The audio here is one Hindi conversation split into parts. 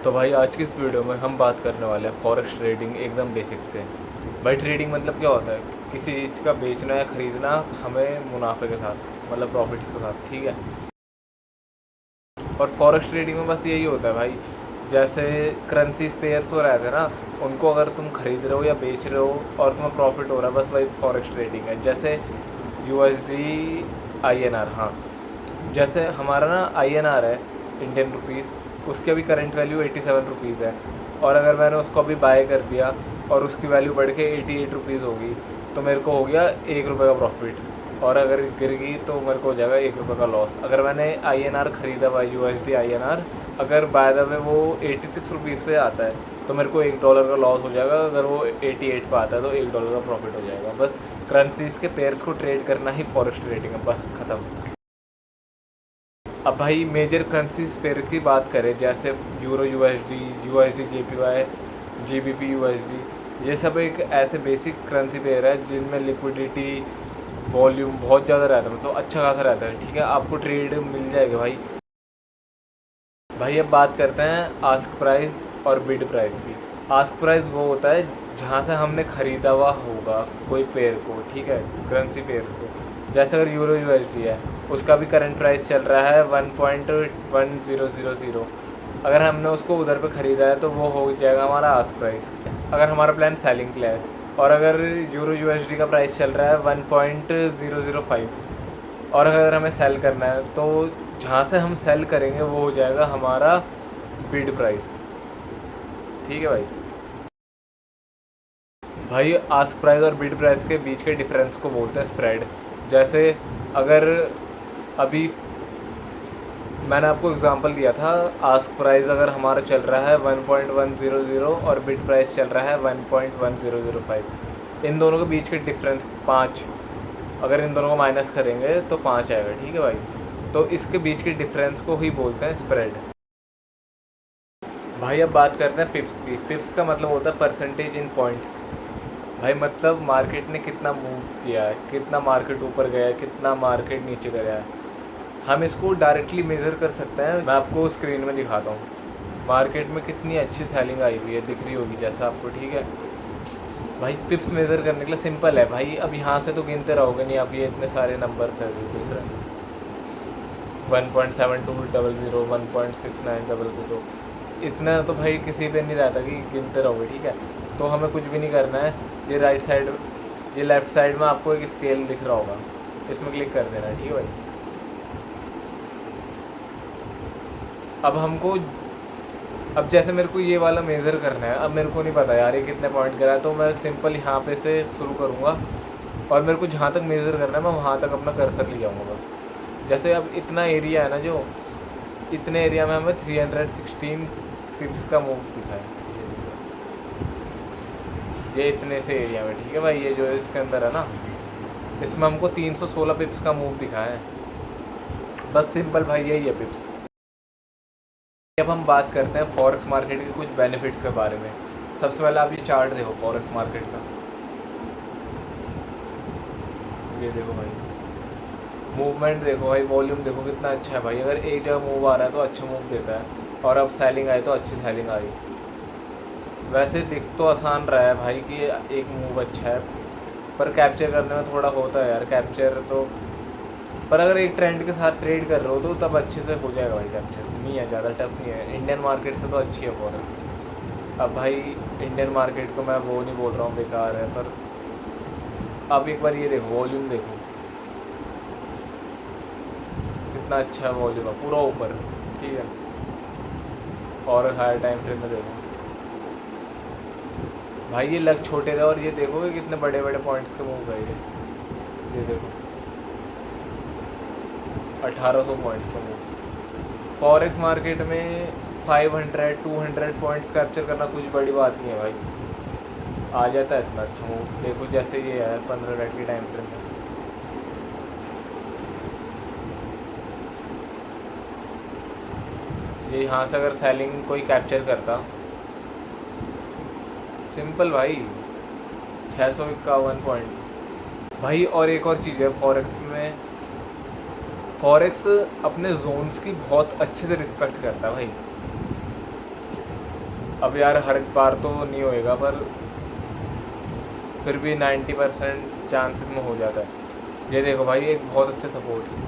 तो भाई आज की इस वीडियो में हम बात करने वाले हैं फॉरेक्स ट्रेडिंग एकदम बेसिक से। भाई ट्रेडिंग मतलब क्या होता है? किसी चीज़ का बेचना या ख़रीदना हमें मुनाफे के साथ, मतलब प्रॉफिट्स के साथ, ठीक है। और फॉरेक्स ट्रेडिंग में बस यही होता है भाई, जैसे करेंसी पेयर्स हो रहे थे ना, उनको अगर तुम खरीद रहे हो या बेच रहे हो और तुम्हें प्रॉफिट हो रहा है, बस वही फॉरेक्स ट्रेडिंग है। जैसे यूएसडी आईएनआर, हाँ, जैसे हमारा ना आईएनआर है इंडियन रुपीज़, उसकी अभी करंट वैल्यू 87 रुपीज़ है। और अगर मैंने उसको अभी बाय कर दिया और उसकी वैल्यू बढ़ के 88 रुपीज़ होगी, तो मेरे को हो गया 1 रुपये का प्रॉफिट। और अगर गिर गई तो मेरे को हो जाएगा 1 रुपये का लॉस। अगर मैंने आईएनआर ख़रीदा हुआ यूएसडी आईएनआर, अगर बाय द वे वो 86 रुपीज़ पे आता है तो मेरे को $1 का लॉस हो जाएगा। अगर वो 88 पे आता है तो $1 का प्रॉफिट हो जाएगा। बस करेंसीज़ के पेयर्स को ट्रेड करना ही फॉरेक्स ट्रेडिंग है, बस ख़त्म। अब भाई मेजर करेंसी पेयर की बात करें, जैसे euro USD, USD JPY, GBP USD, ये सब एक ऐसे बेसिक करेंसी पेयर है जिनमें लिक्विडिटी वॉल्यूम बहुत ज़्यादा रहता है, मतलब अच्छा खासा रहता है, ठीक है। आपको ट्रेड मिल जाएगा भाई। अब बात करते हैं आस्क प्राइस और बिड प्राइस की। आस्क प्राइस वो होता है जहाँ से हमने ख़रीदा हुआ होगा कोई पेयर को, ठीक है, करेंसी पेयर को। जैसे अगर यूरो यूएसडी है, उसका भी करंट प्राइस चल रहा है 1.1000। अगर हमने उसको उधर पे ख़रीदा है तो वो हो जाएगा हमारा आस्क प्राइस, अगर हमारा प्लान सेलिंग के लिए है। और अगर यूरो यूएसडी का प्राइस चल रहा है 1.005, और अगर हमें सेल करना है तो जहाँ से हम सेल करेंगे वो हो जाएगा हमारा बिड प्राइस, ठीक है भाई। आस्क प्राइस और बिड प्राइस के बीच के डिफरेंस को बोलते हैं स्प्रेड। जैसे अगर अभी मैंने आपको एग्जांपल दिया था, आस्क प्राइस अगर हमारा चल रहा है 1.100 और बिड प्राइस चल रहा है 1.1005, इन दोनों के बीच के डिफरेंस 5, अगर इन दोनों को माइनस करेंगे तो 5 आएगा, ठीक है भाई। तो इसके बीच के डिफरेंस को ही बोलते हैं स्प्रेड। अब बात करते हैं पिप्स की। पिप्स का मतलब होता है परसेंटेज इन पॉइंट्स। भाई मतलब मार्केट ने कितना मूव किया है, कितना मार्केट ऊपर गया है, कितना मार्केट नीचे गया है, हम इसको डायरेक्टली मेज़र कर सकते हैं। मैं आपको स्क्रीन में दिखाता हूँ मार्केट में कितनी अच्छी सेलिंग आई हुई है, दिख रही होगी जैसा आपको, ठीक है भाई। पिप्स मेज़र करने के लिए सिंपल है भाई, अब यहाँ से तो गिनते रहोगे नहीं आप, ये इतने सारे नंबर्स हैं, 1.7200, 1.6900, इतना तो भाई किसी पे नहीं रहता कि गिनते रहोगे, ठीक है। तो हमें कुछ भी नहीं करना है। ये राइट साइड, ये लेफ़्ट साइड में आपको एक स्केल दिख रहा होगा, इसमें क्लिक कर देना है, ठीक है भाई। अब हमको, अब जैसे मेरे को ये वाला मेज़र करना है, अब मेरे को नहीं पता यार ये कितने पॉइंट करा है, तो मैं सिंपल यहाँ पे से शुरू करूँगा और मेरे को जहाँ तक मेज़र करना है मैं वहाँ तक अपना कर्सर ले जाऊँगा बस। जैसे अब इतना एरिया है ना, जो इतने एरिया में हमें 316 पिप्स का मूव दिखा है, ये इतने से एरिया में, ठीक है भाई। ये जो इसके अंदर है ना, इसमें हमको 316 पिप्स का मूव दिखा है, बस सिंपल भाई यही है पिप्स। अब हम बात करते हैं फॉरेक्स मार्केट के कुछ बेनिफिट्स के बारे में। सबसे पहले आप ये चार्ट देखो फॉरेक्स मार्केट का, ये देखो भाई, मूवमेंट देखो भाई, वॉल्यूम देखो कितना अच्छा है भाई। अगर एक जगह मूव आ रहा है तो अच्छा मूव देता है, और अब सेलिंग आई तो अच्छी सेलिंग आई। वैसे दिख तो आसान रहा है भाई कि एक मूव अच्छा है, पर कैप्चर करने में थोड़ा होता है यार कैप्चर तो। पर अगर एक ट्रेंड के साथ ट्रेड कर रहे हो तो तब अच्छे से हो जाएगा भाई कैप्चर, नहीं है, ज़्यादा टफ नहीं है। इंडियन मार्केट से तो अच्छी है फॉरेक्स। अब भाई इंडियन मार्केट को मैं वो नहीं बोल रहा हूँ बेकार है, पर अब एक बार ये देखो वॉल्यूम देखो कितना अच्छा वॉल्यूम है, पूरा ऊपर, ठीक है। और हायर टाइम फ्रेम में देखो भाई, ये लग छोटे थे और ये देखो कि कितने बड़े बड़े पॉइंट्स के मूव गए ये देखो 1800 पॉइंट्स का मूव। फॉरेक्स मार्केट में 500 200 पॉइंट्स कैप्चर करना कुछ बड़ी बात नहीं है भाई, आ जाता है इतना अच्छा मूव। देखो जैसे ये है 15 मिनट की टाइम फ्रेम में, ये यहाँ से अगर सेलिंग कोई कैप्चर करता, सिंपल भाई 651 पॉइंट भाई। और एक और चीज़ है फॉरेक्स में, फॉरेक्स अपने जोन्स की बहुत अच्छे से रिस्पेक्ट करता है भाई। अब यार हर बार तो नहीं होएगा, पर फिर भी 90% चांसेस में हो जाता है। ये देखो भाई, एक बहुत अच्छा सपोर्ट है।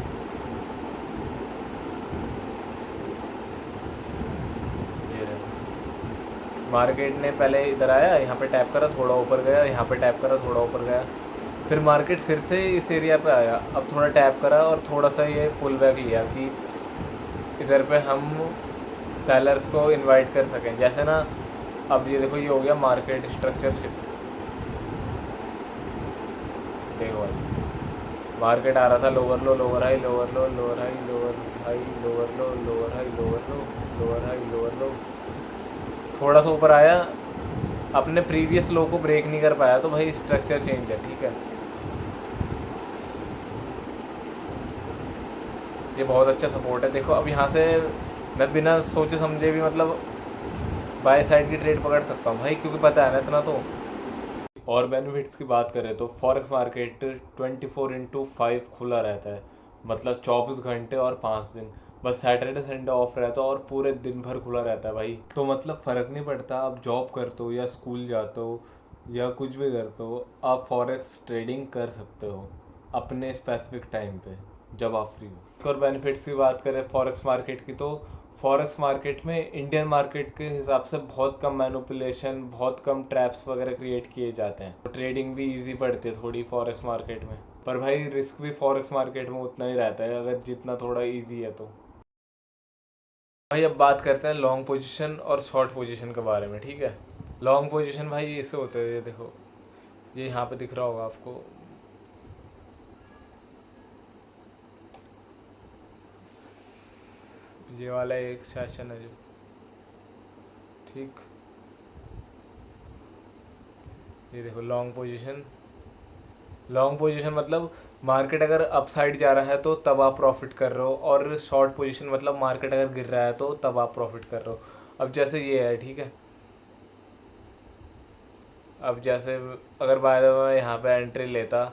ये देखो, मार्केट ने पहले इधर आया, यहाँ पे टैप करा, थोड़ा ऊपर गया, यहाँ पे टैप करा, थोड़ा ऊपर गया, फिर मार्केट फिर से इस एरिया पे आया, अब थोड़ा टैप करा और थोड़ा सा ये पुल बैक लिया कि इधर पे हम सेलर्स को इनवाइट कर सकें, जैसे ना। अब ये देखो, ये हो गया मार्केट स्ट्रक्चर शिफ्ट। देखो भाई, मार्केट आ रहा था लोअर लो, लोअर हाई, लोअर लो, lower high, lower high, lower लो, लोअर हाई, लोअर लो, लोअर हाई, लोअर लो, थोड़ा सा ऊपर आया, अपने प्रीवियस लो को ब्रेक नहीं कर पाया, तो भाई स्ट्रक्चर चेंज है, ठीक है। ये बहुत अच्छा सपोर्ट है। देखो अब यहाँ से मैं बिना सोचे समझे भी मतलब बाय साइड की ट्रेड पकड़ सकता हूँ भाई, क्योंकि पता है ना इतना तो। और बेनिफिट्स की बात करें तो फॉरेक्स मार्केट 24/5 खुला रहता है, मतलब 24 घंटे और 5 दिन। बस सैटरडे संडे ऑफ रहता है और पूरे दिन भर खुला रहता है भाई। तो मतलब फ़र्क नहीं पड़ता आप जॉब करते हो या स्कूल जाते हो या कुछ भी करते हो, आप फॉरेक्स ट्रेडिंग कर सकते हो अपने स्पेसिफिक टाइम पे, जब आप फ्री हो। एक और बेनिफिट्स की बात करें फॉरेक्स मार्केट की, तो फॉरेक्स मार्केट में इंडियन मार्केट के हिसाब से बहुत कम मैनिपुलेशन, बहुत कम ट्रैप्स वगैरह क्रिएट किए जाते हैं। ट्रेडिंग भी इजी पड़ती है थोड़ी फॉरेक्स मार्केट में, पर भाई रिस्क भी फॉरेक्स मार्केट में उतना ही रहता है, अगर जितना थोड़ा इजी है तो। भाई अब बात करते हैं लॉन्ग पोजीशन और शॉर्ट पोजीशन के बारे में, ठीक है। लॉन्ग पोजीशन भाई इससे होते हैं, ये देखो, ये यहाँ पे दिख रहा होगा आपको, ये वाला एक सेशन है जो, ठीक, ये देखो लॉन्ग पोजीशन। लॉन्ग पोजीशन मतलब मार्केट अगर अप साइड जा रहा है तो तब आप प्रॉफिट कर रहे हो, और शॉर्ट पोजीशन मतलब मार्केट अगर गिर रहा है तो तब आप प्रॉफिट कर रहे हो। अब जैसे ये है, ठीक है। अब जैसे अगर बाय द वे मैं यहाँ पे एंट्री लेता,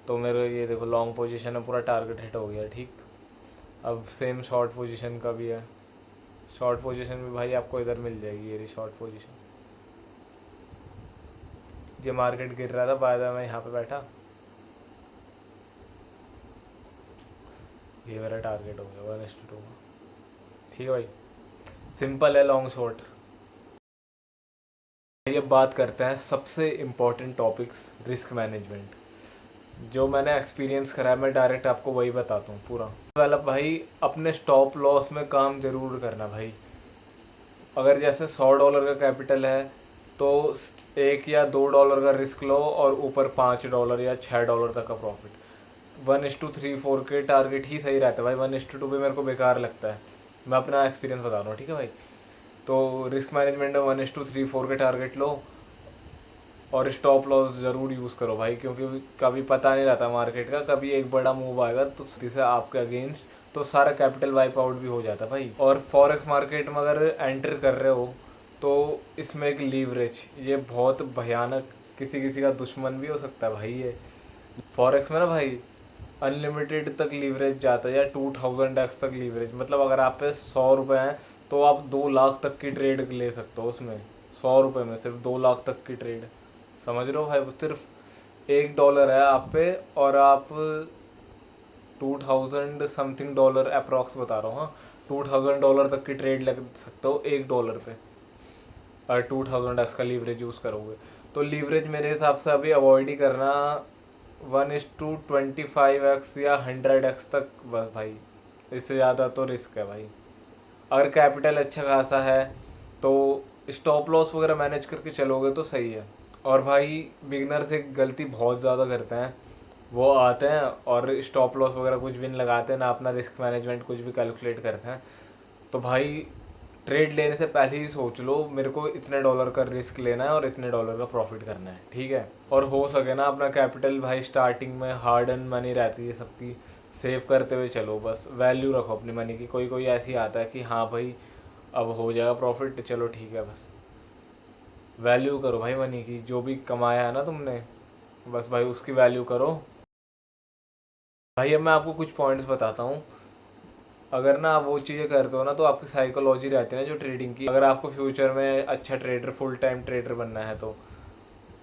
तो मेरे ये देखो लॉन्ग पोजीशन में पूरा टारगेट हिट हो गया, ठीक। अब सेम शॉर्ट पोजीशन का भी है। शॉर्ट पोजीशन भी भाई आपको इधर मिल जाएगी, ये रही शॉर्ट पोजीशन। ये मार्केट गिर रहा था, बाय द वे मैं यहाँ पे बैठा, ये मेरा टारगेट हो गया 1:2 का, ठीक है भाई। सिंपल है लॉन्ग शॉर्ट। ये बात करते हैं सबसे इम्पोर्टेंट टॉपिक्स, रिस्क मैनेजमेंट। जो मैंने एक्सपीरियंस करा है मैं डायरेक्ट आपको वही बताता हूँ पूरा। पहला भाई, अपने स्टॉप लॉस में काम जरूर करना भाई। अगर जैसे $100 का कैपिटल है तो $1 या $2 का रिस्क लो और ऊपर $5 या $6 तक का प्रॉफिट। 1:3 4 के टारगेट ही सही रहता है भाई, 1:2 भी मेरे को बेकार लगता है। मैं अपना एक्सपीरियंस बता रहा हूँ, ठीक है भाई। तो रिस्क मैनेजमेंट में 1:3 4 के टारगेट लो, और स्टॉप लॉस ज़रूर यूज़ करो भाई, क्योंकि कभी पता नहीं रहता मार्केट का, कभी एक बड़ा मूव आएगा तो से आपके अगेंस्ट, तो सारा कैपिटल वाइप आउट भी हो जाता है भाई। और फॉरेक्स मार्केट में अगर एंटर कर रहे हो तो इसमें एक लीवरेज, ये बहुत भयानक, किसी किसी का दुश्मन भी हो सकता है भाई ये। फॉरेक्स में ना भाई अनलिमिटेड तक लीवरेज जाता है, या 2000x तक लीवरेज, मतलब अगर आप पे $100 हैं तो आप 2 लाख तक की ट्रेड ले सकते हो उसमें। $100 में सिर्फ 2 लाख तक की ट्रेड, समझ रहे हो भाई। वो सिर्फ $1 है आप पे, और आप 2000 समथिंग डॉलर अप्रॉक्स बता रहा हूँ, हाँ, $2000 तक की ट्रेड लग सकते हो $1 पे, और 2000x का लीवरेज यूज़ करोगे। तो लीवरेज मेरे हिसाब से अभी अवॉइड ही करना, 1:25x या 100x तक बस भाई, इससे ज़्यादा तो रिस्क है भाई। अगर कैपिटल अच्छा खासा है तो स्टॉप लॉस वगैरह मैनेज करके चलोगे तो सही है। और भाई बिगनर्स एक गलती बहुत ज़्यादा करते हैं, वो आते हैं और स्टॉप लॉस वगैरह कुछ भी नहीं लगाते ना, अपना रिस्क मैनेजमेंट कुछ भी कैलकुलेट करते हैं। तो भाई ट्रेड लेने से पहले ही सोच लो मेरे को इतने डॉलर का रिस्क लेना है और इतने डॉलर का प्रॉफिट करना है, ठीक है। और हो सके ना अपना कैपिटल भाई स्टार्टिंग में हार्ड एंड मनी रहती है सबकी, सेव करते हुए चलो, बस वैल्यू रखो अपनी मनी की। कोई कोई ऐसी आता है कि हाँ भाई अब हो जाएगा प्रॉफिट, चलो ठीक है, बस वैल्यू करो भाई मनी की, जो भी कमाया है ना तुमने, बस भाई उसकी वैल्यू करो। भाई अब मैं आपको कुछ पॉइंट्स बताता हूँ अगर ना आप वो चीज़ें करते हो ना तो आपकी साइकोलॉजी रहती है ना जो ट्रेडिंग की, अगर आपको फ्यूचर में अच्छा ट्रेडर, फुल टाइम ट्रेडर बनना है तो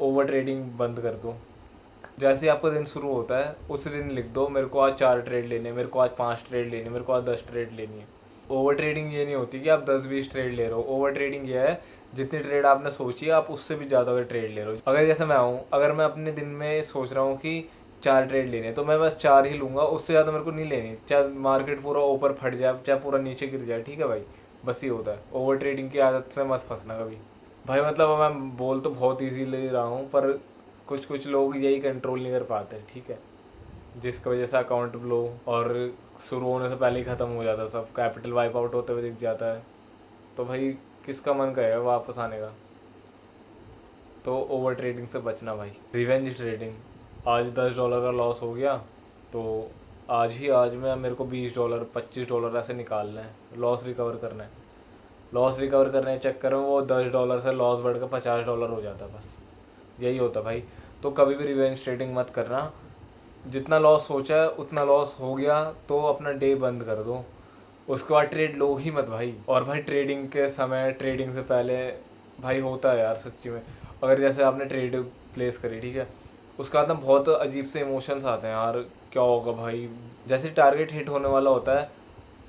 ओवर ट्रेडिंग बंद कर दो। जैसे ही आपका दिन शुरू होता है उसी दिन लिख दो मेरे को आज 4 ट्रेड लेने हैं, मेरे को आज 5 ट्रेड लेनी है, मेरे को आज 10 ट्रेड लेनी है। ओवर ट्रेडिंग ये नहीं होती कि आप 10-20 ट्रेड ले रहे हो। ओवर ट्रेडिंग ये है जितनी ट्रेड आपने सोची है आप उससे भी ज़्यादा अगर ट्रेड ले रहे हो। अगर जैसे मैं हूँ, अगर मैं अपने दिन में सोच रहा हूँ कि 4 ट्रेड लेने तो मैं बस 4 ही लूँगा, उससे ज़्यादा मेरे को नहीं लेनी, चाहे मार्केट पूरा ऊपर फट जाए चाहे पूरा नीचे गिर जाए। ठीक है भाई, बस ये होता है। ओवर ट्रेडिंग की आदत में मत फंसना कभी भाई। मतलब मैं बोल तो बहुत ईजीली रहा हूँ पर कुछ कुछ लोग यही कंट्रोल नहीं कर पाते। ठीक है, जिसकी वजह से अकाउंट ब्लो और शुरू होने से पहले ही ख़त्म हो जाता है, सब कैपिटल वाइप आउट होते हुए दिख जाता है। तो भाई किसका मन करेगा वापस आने का। तो ओवर ट्रेडिंग से बचना भाई। रिवेंज ट्रेडिंग, आज $10 का लॉस हो गया तो आज में मेरे को $20 $25 ऐसे निकालना है, लॉस रिकवर करना है। लॉस रिकवर करने के चक्कर में वो $10 से लॉस बढ़कर $50 हो जाता है, बस यही होता भाई। तो कभी भी रिवेंज ट्रेडिंग मत करना। जितना लॉस सोचा है उतना लॉस हो गया तो अपना डे बंद कर दो, उसके बाद ट्रेड लो ही मत भाई। और भाई ट्रेडिंग के समय, ट्रेडिंग से पहले भाई होता है यार सच्ची में, अगर जैसे आपने ट्रेड प्लेस करी, ठीक है, उसका बाद ना बहुत अजीब से इमोशंस आते हैं यार, क्या होगा भाई। जैसे टारगेट हिट होने वाला होता है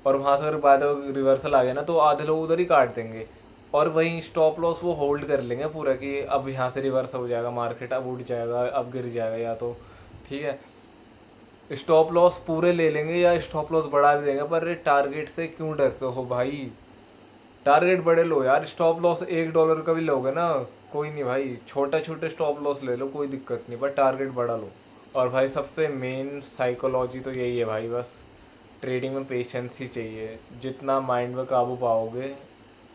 और वहाँ से अगर बाद रिवर्सल आ गया ना तो आधे लोग उधर ही काट देंगे और वहीं स्टॉप लॉस वो होल्ड कर लेंगे पूरा कि अब यहाँ से रिवर्स हो जाएगा मार्केट, अब उठ जाएगा, अब गिर जाएगा या तो। ठीक है, स्टॉप लॉस पूरे ले लेंगे या स्टॉप लॉस बढ़ा भी देंगे, पर टारगेट से क्यों डरते हो भाई। टारगेट बड़े लो यार, स्टॉप लॉस $1 का भी लोगे ना कोई नहीं भाई, छोटा छोटे स्टॉप लॉस ले लो, कोई दिक्कत नहीं, बट टारगेट बड़ा लो। और भाई सबसे मेन साइकोलॉजी तो यही है भाई, बस ट्रेडिंग में पेशेंस ही चाहिए। जितना माइंड में काबू पाओगे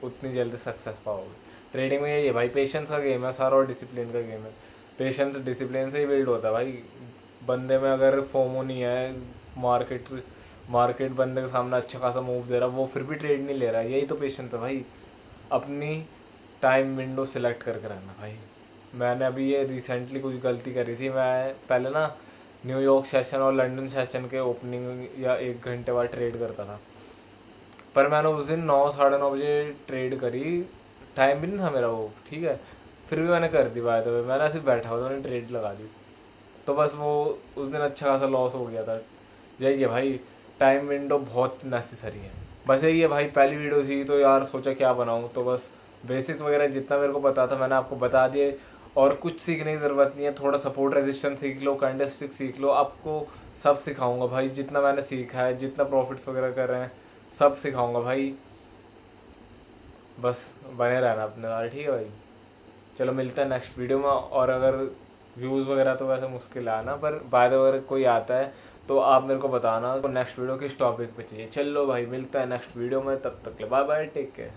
उतनी जल्दी सक्सेस पाओगे। ट्रेडिंग में यही है भाई, पेशेंस का गेम है सारा और डिसिप्लिन का गेम है। पेशेंस डिसिप्लिन से ही बिल्ड होता है भाई। बंदे में अगर फोमो नहीं है, मार्केट मार्केट बंदे के सामने अच्छा खासा मूव दे रहा है वो फिर भी ट्रेड नहीं ले रहा है, यही तो पेशेंस है भाई। अपनी टाइम विंडो सिलेक्ट करके रहना भाई। मैंने अभी ये रिसेंटली कुछ गलती करी थी, मैं पहले ना न्यूयॉर्क सेशन और लंदन सेशन के ओपनिंग या 1 घंटे बाद ट्रेड करता था, पर मैंने उस दिन 9 साढ़े 9 बजे ट्रेड करी, टाइम भी नहीं था मेरा वो। ठीक है, फिर भी मैंने कर दी, बाय द वे मैंने सिर्फ बैठा हुआ था, मैंने ट्रेड लगा दी, तो बस वो उस दिन अच्छा खासा लॉस हो गया था। यही है भाई, टाइम विंडो बहुत नेसेसरी है। बस यही है भाई, पहली वीडियो थी तो यार सोचा क्या बनाऊँ, तो बस बेसिक वगैरह जितना मेरे को पता था मैंने आपको बता दिए। और कुछ सीखने की ज़रूरत नहीं है, थोड़ा सपोर्ट रेजिस्टेंस सीख लो, कैंडलस्टिक सीख लो, आपको सब सिखाऊंगा भाई। जितना मैंने सीखा है, जितना प्रॉफिट्स वगैरह कर रहे हैं, सब सिखाऊंगा भाई। बस बने रहना अपने साथ, ठीक है भाई। चलो मिलते हैं नेक्स्ट वीडियो में। और अगर व्यूज़ वगैरह तो वैसे मुश्किल है आना, पर बाय द वे अगर कोई आता है तो आप मेरे को बताना तो नेक्स्ट वीडियो किस टॉपिक पे चाहिए। चलो भाई मिलता है नेक्स्ट वीडियो में, तब तक के बाय बाय, टेक केयर।